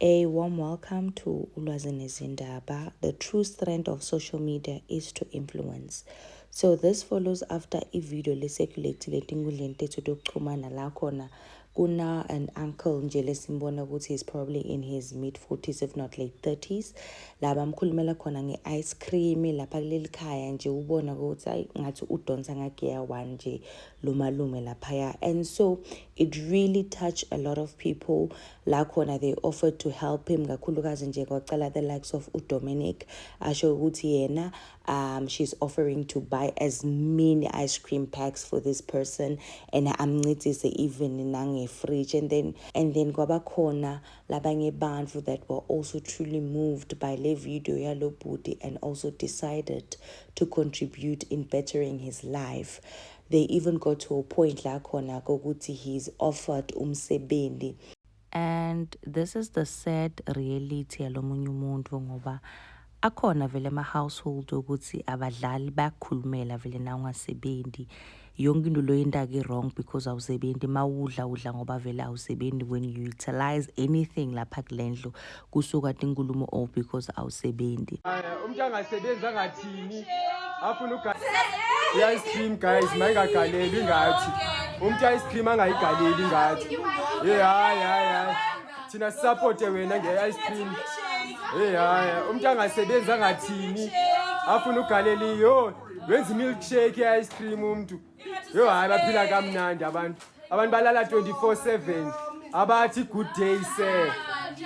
A warm welcome to Ulwazi Nezindaba. The true strength of social media is to influence. So this follows after a video leseculated ngulente tudokuxhumana la khona kuna an uncle nje lesimbona ukuthi he's probably in his mid 40s if not late 30s. La bamkhulumela khona nge-ice cream lapha kuleli khaya nje ubona ukuthi ayi ngathi udonsa ngagear one nje lo malume laphaya. And so it really touched a lot of people. La khona they offered to help him kakhulukazi nje kwacala the likes of uDominic asho ukuthi yena she's offering to buy as many ice cream packs for this person and amncitise even nange fridge. And then kwaba khona labanye bantfu that were also truly moved by le video yalo bhuti and also decided to contribute in bettering his life. They even got to a point la khona kokuthi he's offered umsebenzi. And this is the sad reality yalomunye umuntu ngoba akhona vele ama-household ukuthi abadlali bayakhulumela vele na ungasebenzi yonke into loyentake wrong because awusebenzi mawudla udla ngoba vele awusebenzi. When you utilize anything lapha kulendlu kusuka tinkulumo all because awusebenzi. Umuntu angasebenzi angathini afuna ice cream guys mayingagaleli ngathi umuntu ice cream angayigaleli ngathi hayi thina support wena nge-ice cream umuntu angasebenzi angathini afuna ugaleli wenza milkshake ice cream umuntu hayi baphila kamnandi abantu balala 24/7 abathi good day sir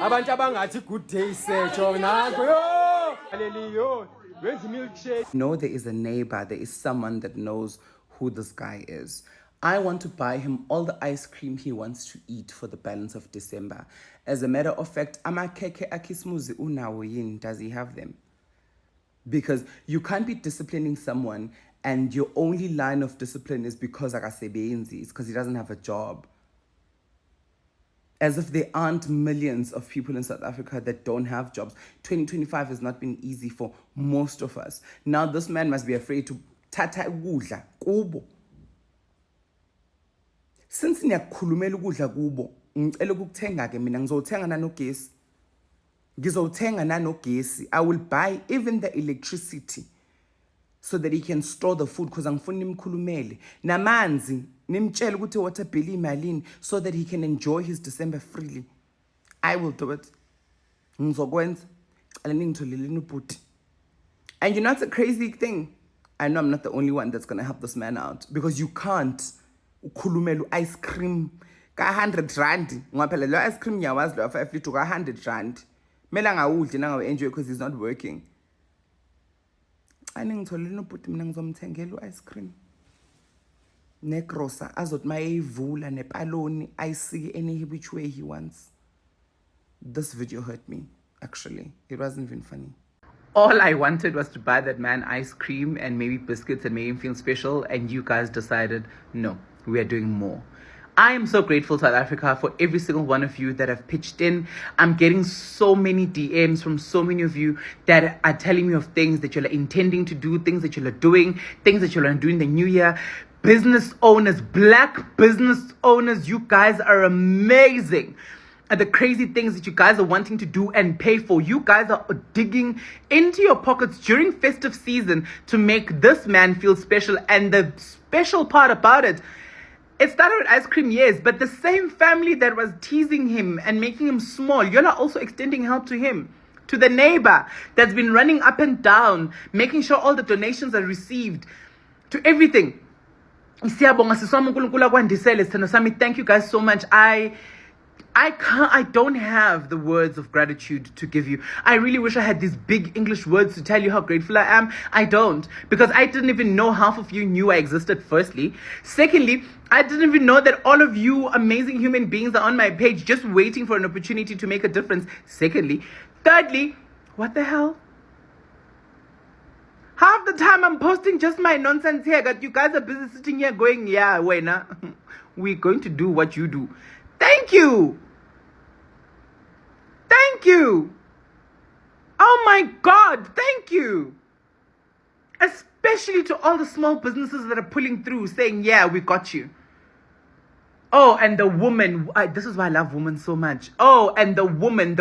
abantu abangathi good day sir jona galeli know there is a neighbor, there is someone that knows who this guy is. I want to buy him all the ice cream he wants to eat for the balance of December. As a matter of fact, amakeke akismuzi unawo yini, does he have them? Because you can't be disciplining someone and your only line of discipline is because akasebenzi, it's because he doesn't have a job. As if there aren't millions of people in South Africa that don't have jobs. 2025 has not been easy for most of us. Now this man must be afraid to tata ukudla kubo. Since niyakhulumela ukudla kubo, ngicela ukuthenga ke mina ngizothenga nanogesi. Ngizothenga nanogesi. I will buy even the electricity so that he can store the food because angifuni nimkhulumele. Namanzi nimtshela ukuthi water bill imalini so that he can enjoy his December freely. I will do it. Ngizokwenza. Cala ningitholeleni ubhuti. And you know, it's a crazy thing. I know I'm not the only one that's going to help this man out because you can't ukhulumela ice cream ka 100 rand. Ngaphela lo ice cream nyawazi lo 5 litro ka 100 rand. Mela ngawudli nangawe enjoy because he's not working. Anengitholeleni ubhuti mina ngizomthengela ice cream. Negrosa azothi mayivula nepaloni ayisike any which way he wants. This video hurt me, actually. It wasn't even funny. All I wanted was to buy that man ice cream and maybe biscuits and make him feel special, and you guys decided, no, we are doing more. I am so grateful, South Africa, for every single one of you that have pitched in. I'm getting so many DMs from so many of you that are telling me of things that you're intending to do, things that you're doing, things that you're doing in the new year. Business owners, black business owners, you guys are amazing. And the crazy things that you guys are wanting to do and pay for. You guys are digging into your pockets during festive season to make this man feel special. And the special part about it, it started with ice cream, yes, but the same family that was teasing him and making him small, you're not also extending help to him. To the neighbor that's been running up and down, making sure all the donations are received, to everything. Thank you guys so much. I don't have the words of gratitude to give you. I really wish I had these big English words to tell you how grateful I am. I don't, because I didn't even know half of you knew I existed, firstly. Secondly, I didn't even know that all of you amazing human beings are on my page just waiting for an opportunity to make a difference. Secondly. Thirdly, what the hell? Half the time I'm posting just my nonsense here, but you guys are busy sitting here going, yeah, Wena, we're going to do what you do. Thank you. Thank you. Oh my God, thank you. Especially to all the small businesses that are pulling through saying, yeah, we got you. Oh, and the woman, this is why I love women so much. Oh, and the woman,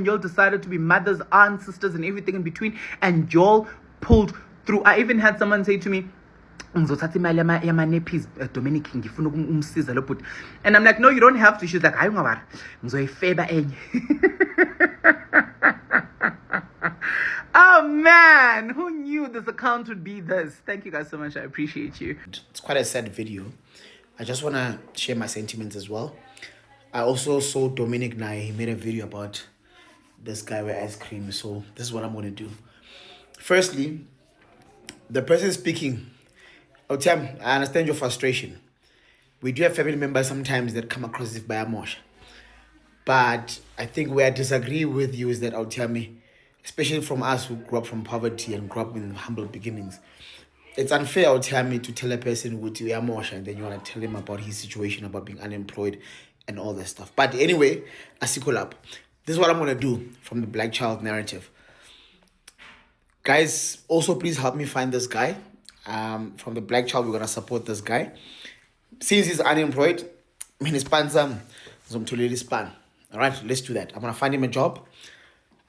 y'all decided to be mothers, aunts, sisters, and everything in between, and y'all pulled through. I even had someone say to me, ngizothatha imali yama-nappies Dominic ngifuna ukumsiza lo bhuti, and I'm like, no, you don't have to. She's like, hayi ungabari ngizoyifeba enye. Oh man, who knew this account would be this? Thank you guys so much. I appreciate you. It's quite a sad video. I just want to share my sentiments as well. I also saw Dominic Nye. He made a video about this guy with ice cream. So this is what I'm going to do. Firstly, the person speaking, Otiam, I understand your frustration. We do have family members sometimes that come across as Bayamosh. But I think where I disagree with you is that Otiami, especially from us who grew up from poverty and grew up in humble beginnings, it's unfair, Otiami, to tell a person who is Bayamosh and then you want to tell him about his situation, about being unemployed and all that stuff. But anyway, Asikolap, this is what I'm going to do from the Black Child narrative. Guys, also please help me find this guy. From the Black Child, we're going to support this guy. Since he's unemployed, his sponsor, span. All right, let's do that. I'm going to find him a job.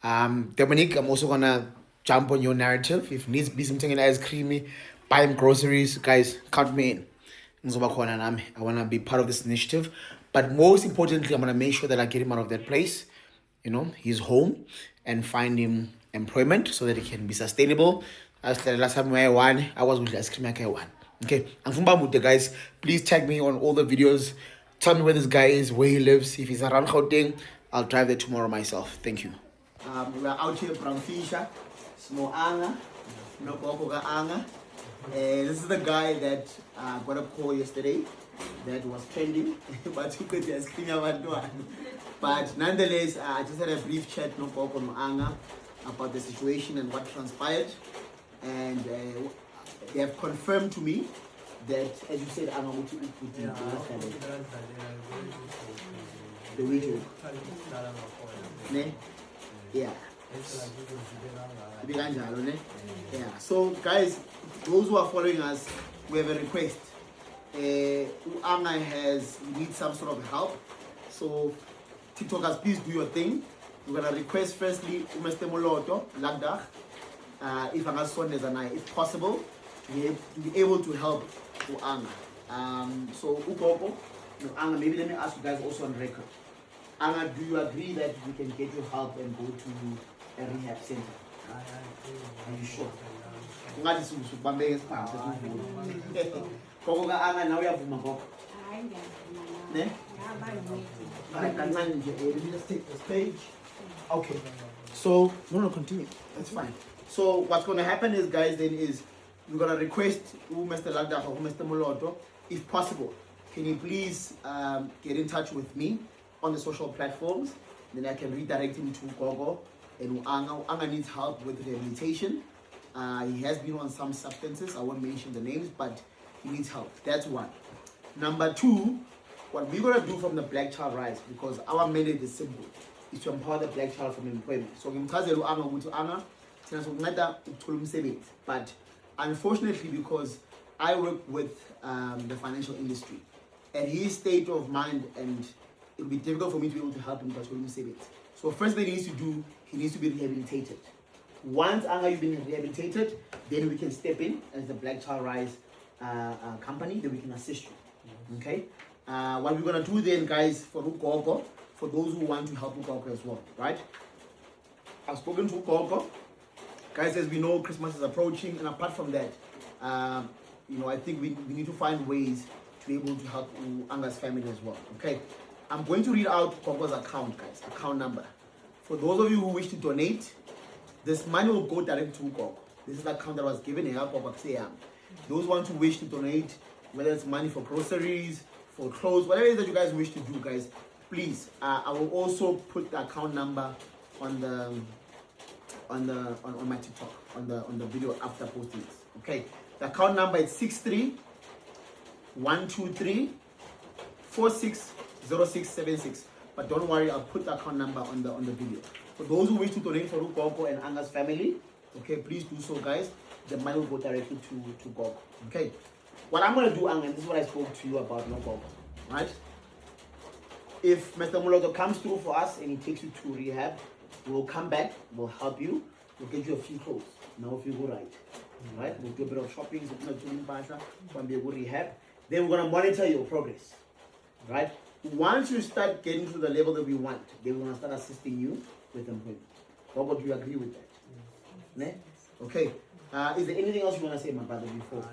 Dominic, I'm also going to jump on your narrative. If needs be something in ice creamy, buy him groceries. Guys, count me in. I want to be part of this initiative. But most importantly, I'm going to make sure that I get him out of that place, his home, and find him employment so that he can be sustainable. As the last time I was with ice cream like I won. Okay, I'm from Bamute, guys. Please tag me on all the videos. Tell me where this guy is, where he lives. If he's around Gauteng, I'll drive there tomorrow myself. Thank you. We're out here from Fisher, Smo Anga, no Boboga Anga. This is the guy that got a call yesterday that was trending, but you could just clean up. But nonetheless, I just had a brief chat no Bobo no Anga about the situation and what transpired. And they have confirmed to me that, as you said, I'm going to the video. Yeah. Yeah. So, guys, those who are following us, we have a request. Anga needs some sort of help. So, TikTokers, please do your thing. We're going to request firstly, Mr. Moloto, Lagdach. If if possible, to be able to help Anga. So Ukoko, Anga, maybe let me ask you guys also on record. Anga, do you agree that we can get you help and go to a rehab center? Are you sure? Let me just take this page. Okay. So no, continue. That's fine. So what's going to happen is, guys, we're going to request Mr. Lagdach or Mr. Moloto, if possible, can you please get in touch with me on the social platforms? Then I can redirect him to Gogo and Anga. Anga needs help with rehabilitation. He has been on some substances. I won't mention the names, but he needs help. That's one. Number two, what we're going to do from the Black Child Rise, because our mandate is simple, is to empower the Black Child from employment. So Anga, but unfortunately, because I work with the financial industry, and his state of mind, and it will be difficult for me to be able to help him. So first thing he needs to do, he needs to be rehabilitated. Once Anga, you've been rehabilitated, then we can step in as the Black Child Rise company, then we can assist you. Okay? What we're going to do then, guys, for Ugogo, for those who want to help Ugogo as well, right? I've spoken to Ugogo. Guys, as we know, Christmas is approaching, and apart from that, I think we need to find ways to be able to help Anga's family as well. Okay, I'm going to read out Gogo's account, guys, account number. For those of you who wish to donate, this money will go directly to Gogo. This is the account that was given here. Those ones who wish to donate, whether it's money for groceries, for clothes, whatever it is that you guys wish to do, guys, please. I will also put the account number on my TikTok, on the video after posting this. Okay, the account number is 63-123-460676. But don't worry, I'll put the account number on the video. For those who wish to donate for Gogo and Anga's family, okay, please do so, guys. The money will go directly to Gogo. Okay, what I'm gonna do, Anga, and this is what I spoke to you about, no Gogo. right? If Mr. Moloto comes through for us and he takes you to rehab, we'll come back, we'll help you, we'll get you a few clothes. Now if you go right? We'll do a bit of shopping, we'll rehab. Then we're gonna monitor your progress, right? Once you start getting to the level that we want, then we're gonna start assisting you with employment. How do you agree with that? Yes. Okay. Is there anything else you wanna say, my brother, before?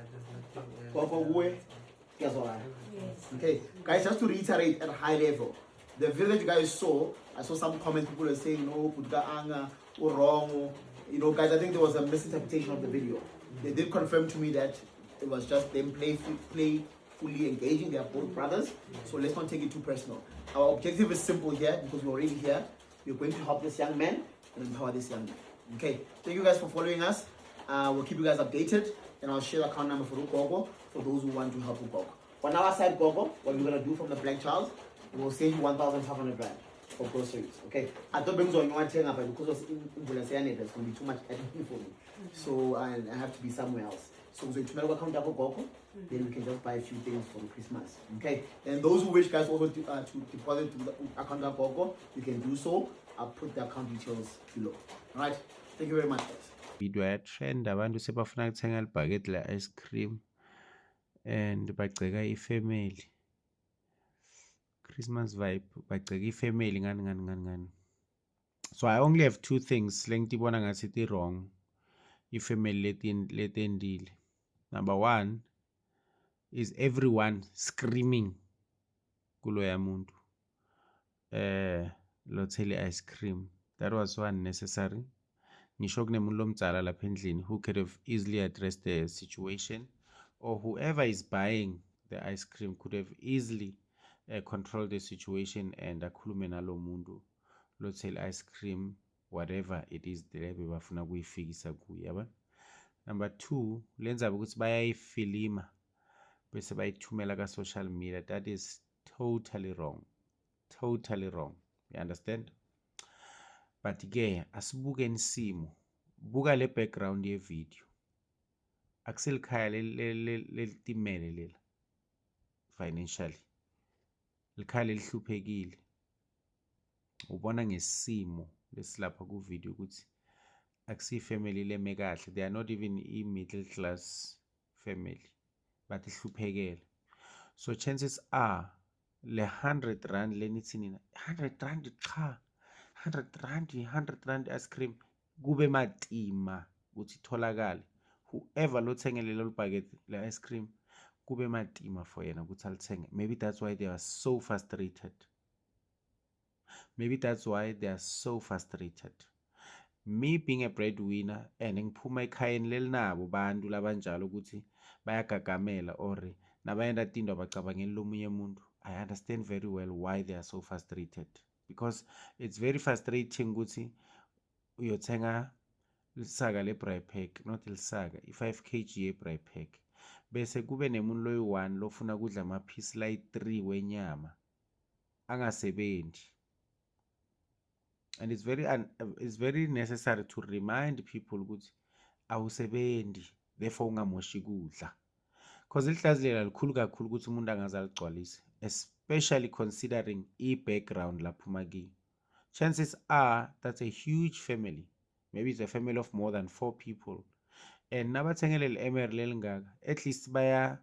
Yes. Okay, guys, just to reiterate at a high level, the video that you guys saw, I saw some comments, people are saying, no, Putka Anga, or wrong. You know, guys, I think there was a misinterpretation of the video. They did confirm to me that it was just them playfully engaging. They are both brothers, so let's not take it too personal. Our objective is simple here, because we're already here. We're going to help this young man and empower this young man. Okay, thank you guys for following us. We'll keep you guys updated, and I'll share the account number for Gogo for those who want to help Gogo. On our side, Gogo, what we're gonna do from the Black Child, we'll send you 1,500 rand for groceries. Okay, I don't bring on one thing, but because of there's gonna be too much admin for me, so I have to be somewhere else. So tomorrow account number Gogo, then we can just buy a few things for Christmas. Okay, and those who wish, guys, also to deposit to the account number Gogo, you can do so. I'll put the account details below. All right, thank you very much, guys. Video ya trend abantu sebafuna ukuthenga ibhakethi la ice cream and bagceka ifamily Christmas vibe, bagceka ifamily ngani. So I only have two things lengitibona ngathi ti wrong ifamily letendile. Number one is everyone screaming kulo ya muntu lothele ice cream. That was so unnecessary. Ngisho kunemuntu lomdzala lapha endlini who could have easily addressed the situation, or whoever is buying the ice cream could have easily controlled the situation and akhulume nalo muntu lothele ice cream, whatever it is lebe bafuna kuyifikisa kuye yaba. Number two, lenza ukuthi bayayifilima bese bayithumela ka social media. That is totally wrong. You understand? But ke asibuke isimo, buka le background ye video. Akuselikhaya lelitimele lela financially, likhaya lelihluphekile. Ubona ngesimo lesilapha ku video ukuthi akusi family leme kahle. They are not even a middle class family, but ihluphekele. So chances are le 100 rand lenithi nina 100 rand cha 100 rand ice cream kube matima ukuthi itholakale. Whoever lothengele lelo bucket le ice cream kube matima for yena ukuthi alithenge. Maybe that's why they are so frustrated. Me being a breadwinner and ngiphuma ekhayeni lelinabo bantu labanjalo ukuthi bayagagamela or nabayenda tindo bacabangela lomunye umuntu, I understand very well why they are so frustrated, because it's very frustrating ukuthi uyothenga lisaka le braai pack, not lisaka i5 kg ye braai pack, bese kube nemuntu loyi-1 lofuna kudla amaphisi layi-3 wenyama angasebenzi. And it's very necessary to remind people ukuthi awusebenzi therefore ungamoshi kudla, because lihlazi lela likhulu kakhulu ukuthi umuntu angaze aligcwalise, especially considering i-background laphuma kiyo. Chances are that's a huge family. Maybe it's a family of more than 4 people, and nabathengele le-MR lelingaka, at least baya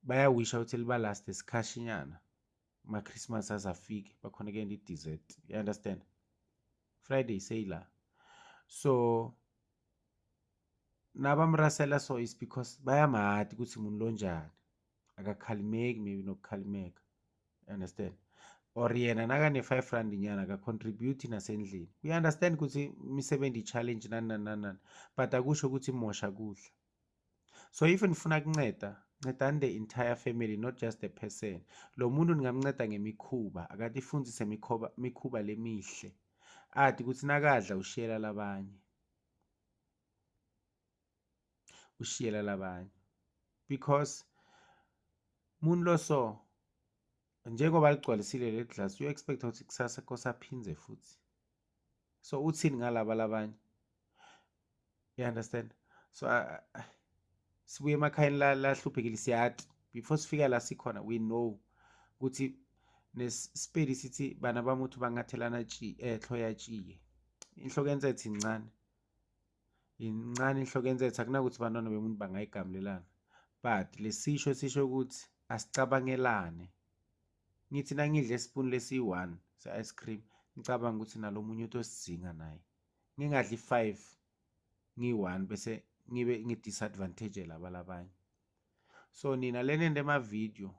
wisha ukuthi liba last isikhatshinyana ma Christmas azafike bakhona ke i-dessert. You understand? Friday say la. So nabamrasela so is because bayamahati ukuthi umuntu lonjani akakhalimeki, maybe nokukhalimeka. Understand? Or yena nakane 5 rand inyana akacontribute nasendlini. We understand ukuthi imisebenzi challenge nani, but akusho ukuthi imosha kudla. So even nifuna kunceda, ncedani the entire family, not just the person. Lo muntu ningamnceda ngemikhuba, akatifundzise mikhuba lemihle. Athi ukuthi nakadla ushiyela labanye. Because muntu lo so njengoba ligcwalisile le glass, you expect ukuthi kusasa kosaphinze futhi. So uthini ngalaba labanye? You understand? So sibuye emakhayeni lahluphekile siyathi before sifika la sikhona, we know ukuthi nesipedi sithi bana bami uthi bangathelana ehlo yatshiye. Inhloko yenzethe incane inhloko yenzethe, akunakuthi bantwana bemuntu bangayigamulelana, but lesisho sisho ukuthi asicabangelane. Ngithi nangidle isipuni lesi-1 se-ice cream ngicabanga ukuthi nalomunye utosizinga naye, ngingadli 5 ngi-1 bese ngibe ngi-disadvantage laba labanye. So nina lenende ema-video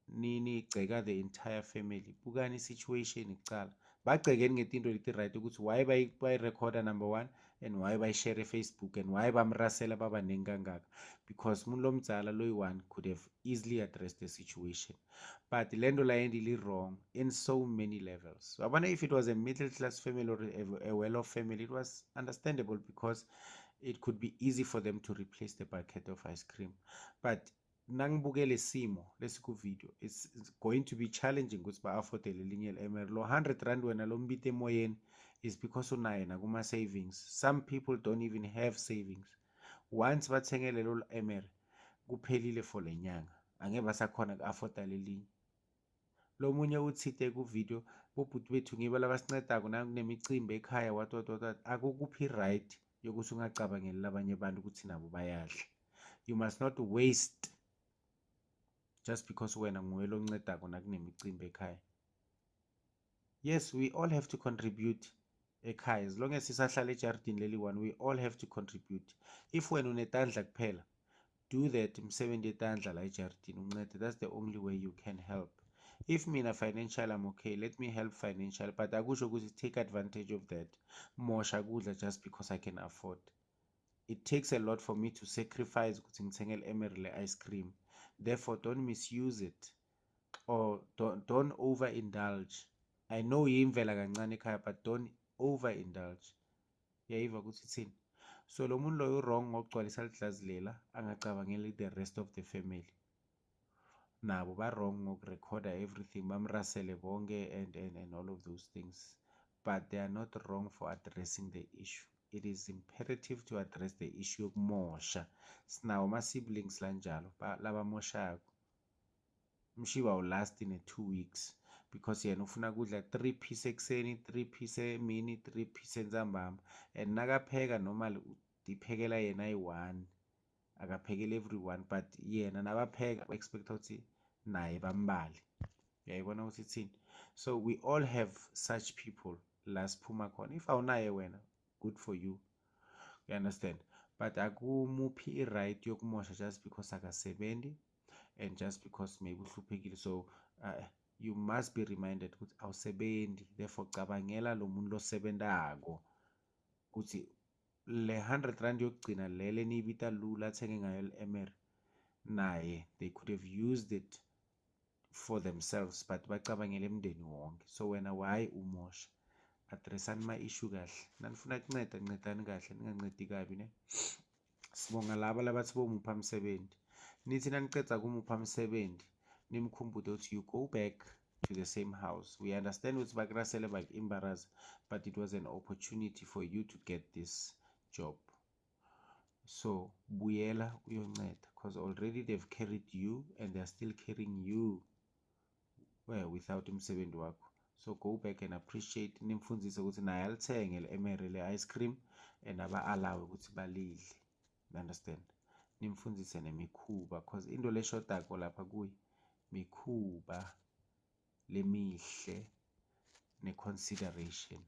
nigceka the entire family, bukani i-situation kucala, bagcekeni ngetinto leti-right ukuthi why bayi-recorda number 1 and why bayishare e-Facebook and why bamrasela babaningi kangaka, because umuntu lomdzala loyi-1 could have easily addressed the situation, but lento layendili wrong in so many levels. Wabona, if it was a middle class family or a well-off family, it was understandable because it could be easy for them to replace the bucket of ice cream. But nangibukele simo lesikuvideo, it's going to be challenging ukuthi ba-affordele elinye le-MR. Lo 100 rand wena lombite emoyeni is because unaye nakuma savings. Some people don't even have savings. Once bathengele lo MR kuphelile for le nyanga, angeke basakhona ku-afforda lelinye. Lo munye uthite kuvideo, bobhuti bethu ngibo labasincedako nakunemicimbi ekhaya what. Akukuphi right yokuthi ungacabangeli labanye abantu ukuthi nabo bayadla. You must not waste just because wena nguwe loncedako nakunemicimbi ekhaya. Yes, we all have to contribute ekhaya. As long as sisahlala ejardini leli-1, we all have to contribute. If wena unetandla kuphela, do that msebenzi yetandla la ejardini uncede. That's the only way you can help. If mina financial I'm okay, let me help financial, but akusho ukuthi take advantage of that. Mosha kudla just because I can afford. It takes a lot for me to sacrifice ukuthi ngithengele emerile ice cream. Therefore, don't misuse it or don't overindulge. I know yimvela kancane ekhaya, but don't overindulge. Yayiva ukuthi thini? So lo muntu loyo wrong ngokugcwalisa liglazi lela, angacabangeli the rest of the family. Nabo ba wrong ngokurecorda everything, bamrasele bonke and all of those things. But they are not wrong for addressing the issue. It is imperative to address the issue yokumosha. Sinawo ma-siblings lanjalo labamoshako. Mshiba will last in 2 weeks because yena ufuna kudla 3 piece ekuseni, 3 piece emini, 3 piece entsambama, and nakapheka normally diphekela yena i-1, akaphekela everyone, but yena nabapheka expect ukuthi naye bambali. Uyayibona ukuthi thini? So we all have such people la siphuma khona. If awunaye wena, good for you. You understand? But akumuphi i-right yokumosha just because akasebenzi and just because maybe uhluphekile. So you must be reminded ukuthi awusebenzi, therefore cabangela lo muntu losebentako ukuthi le 100 rand yokugcina lele niyibita lula athenge ngayo le-MR naye, they could have used it for themselves, but bacabangele emndeni wonke. So wena why umosha? Addressani ma-issue kahle. Nanifuna kunceda ncedani kahle, ningancedi kabi ne. Sibonga laba labathi bomupha msebenzi. Nithi naniceda kumupha msebenzi, nimkhumbude ukuthi you go back to the same house. We understand ukuthi bakurasele baku-embarrass, but it was an opportunity for you to get this job. So buyela uyonceda, because already they've carried you and they're still carrying you without umsebenzi wakho. So go back and appreciate, nimfundzise ukuthi naye alithenge le-MR le-ice cream and aba-allow ukuthi balidle. You understand? Nimfundzise nemikhuba, because into leshodako lapha kuyi mikhuba lemihle ne-consideration.